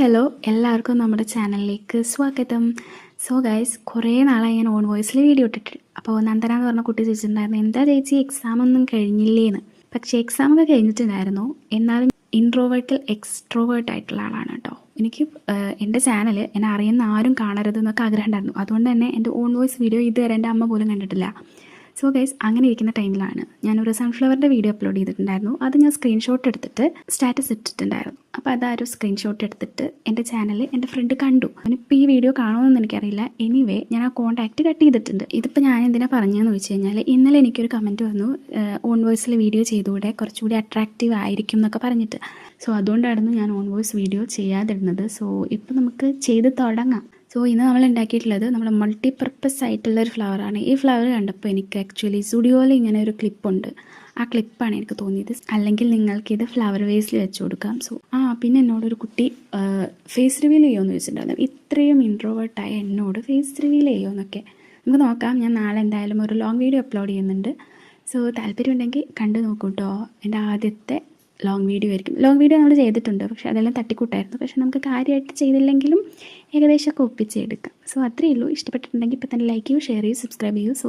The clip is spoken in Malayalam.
ഹലോ എല്ലാവർക്കും നമ്മുടെ ചാനലിലേക്ക് സ്വാഗതം. സോ ഗൈസ്, കുറേ നാളായി ഞാൻ ഓൺ വോയിസിൽ വീഡിയോ ഇട്ടിട്ട്. അപ്പോൾ നന്ദന എന്ന് പറഞ്ഞ കുട്ടി ചോദിച്ചിട്ടുണ്ടായിരുന്നു, എന്താ ചേച്ചി എക്സാം ഒന്നും കഴിഞ്ഞില്ലേന്ന്. പക്ഷേ എക്സാമൊക്കെ കഴിഞ്ഞിട്ടുണ്ടായിരുന്നു. എന്നാലും ഇൻട്രോവേർട്ടിൽ എക്സ്ട്രോവേർട്ട് ആയിട്ടുള്ള ആളാണ് കേട്ടോ. എനിക്ക് എൻ്റെ ചാനൽ എന്നെ അറിയുന്ന ആരും കാണരുത് എന്നൊക്കെ ആഗ്രഹം ഉണ്ടായിരുന്നു. അതുകൊണ്ട് തന്നെ എൻ്റെ ഓൺ വോയിസ് വീഡിയോ ഇതുവരെ എൻ്റെ അമ്മ പോലും കണ്ടിട്ടില്ല. സോ ഗൈസ്, അങ്ങനെ ഇരിക്കുന്ന ടൈമിലാണ് ഞാനൊരു സൺഫ്ലവറിൻ്റെ വീഡിയോ അപ്ലോഡ് ചെയ്തിട്ടുണ്ടായിരുന്നു. അത് ഞാൻ സ്ക്രീൻഷോട്ട് എടുത്തിട്ട് സ്റ്റാറ്റസ് ഇട്ടിട്ടുണ്ടായിരുന്നു. അപ്പോൾ അതൊരു സ്ക്രീൻഷോട്ട് എടുത്തിട്ട് എൻ്റെ ചാനൽ എൻ്റെ ഫ്രണ്ട് കണ്ടു. അവനിപ്പോൾ ഈ വീഡിയോ കാണുമെന്ന് എനിക്കറിയില്ല. എനിവേ, ഞാൻ ആ കോൺടാക്റ്റ് കട്ട് ചെയ്തിട്ടുണ്ട്. ഇതിപ്പോൾ ഞാൻ എന്തിനാ പറഞ്ഞതെന്ന് വെച്ച് കഴിഞ്ഞാൽ, ഇന്നലെ എനിക്കൊരു കമൻറ്റ് വന്നു, ഓൺ വോയിസിൽ വീഡിയോ ചെയ്തുകൂടെ, കുറച്ചുകൂടി അട്രാക്റ്റീവ് ആയിരിക്കും എന്നൊക്കെ പറഞ്ഞിട്ട്. സോ അതുകൊണ്ടായിരുന്നു ഞാൻ ഓൺ വോയിസ് വീഡിയോ ചെയ്യാതിരുന്നത്. സോ ഇപ്പോൾ നമുക്ക് ചെയ്ത് തുടങ്ങാം. സോ ഇന്ന് നമ്മൾ ഉണ്ടാക്കിയിട്ടുള്ളത് നമ്മുടെ മൾട്ടിപർപ്പസ് ആയിട്ടുള്ളൊരു ഫ്ലവറാണ്. ഈ ഫ്ലവർ കണ്ടപ്പോൾ എനിക്ക് ആക്ച്വലി സ്റ്റുഡിയോയിൽ ഇങ്ങനെ ഒരു ക്ലിപ്പുണ്ട്. ആ ക്ലിപ്പാണ് എനിക്ക് തോന്നിയത്. അല്ലെങ്കിൽ നിങ്ങൾക്കിത് ഫ്ലവർ വേസിൽ വെച്ച് കൊടുക്കാം. സോ പിന്നെ എന്നോടൊരു കുട്ടി ഫേസ് റിവീൽ ചെയ്യുമെന്ന് ചോദിച്ചിട്ടുണ്ടായിരുന്നു. ഇത്രയും ഇൻട്രോവേർട്ടായ എന്നോട് ഫേസ് റിവീൽ ചെയ്യുമെന്നൊക്കെ നമുക്ക് നോക്കാം. ഞാൻ നാളെ എന്തായാലും ഒരു ലോങ് വീഡിയോ അപ്ലോഡ് ചെയ്യുന്നുണ്ട്. സോ താല്പര്യമുണ്ടെങ്കിൽ കണ്ടു നോക്കൂ കേട്ടോ. എൻ്റെ ആദ്യത്തെ ലോങ് വീഡിയോ ആയിരിക്കും. ലോങ് വീഡിയോ നമ്മൾ ചെയ്തിട്ടുണ്ട്, പക്ഷേ അതെല്ലാം തട്ടിക്കൂട്ടായിരുന്നു. പക്ഷേ നമുക്ക് കാര്യമായിട്ട് ചെയ്തില്ലെങ്കിലും ഏകദേശമൊക്കെ ഒപ്പിച്ചെടുക്കാം. സോ അത്രയേ ഉള്ളൂ. ഇഷ്ടപ്പെട്ടിട്ടുണ്ടെങ്കിൽ ഇപ്പോൾ തന്നെ ലൈക്ക് ചെയ്യൂ, ഷെയർ ചെയ്യൂ, സബ്സ്ക്രൈബ് ചെയ്യൂ. സോ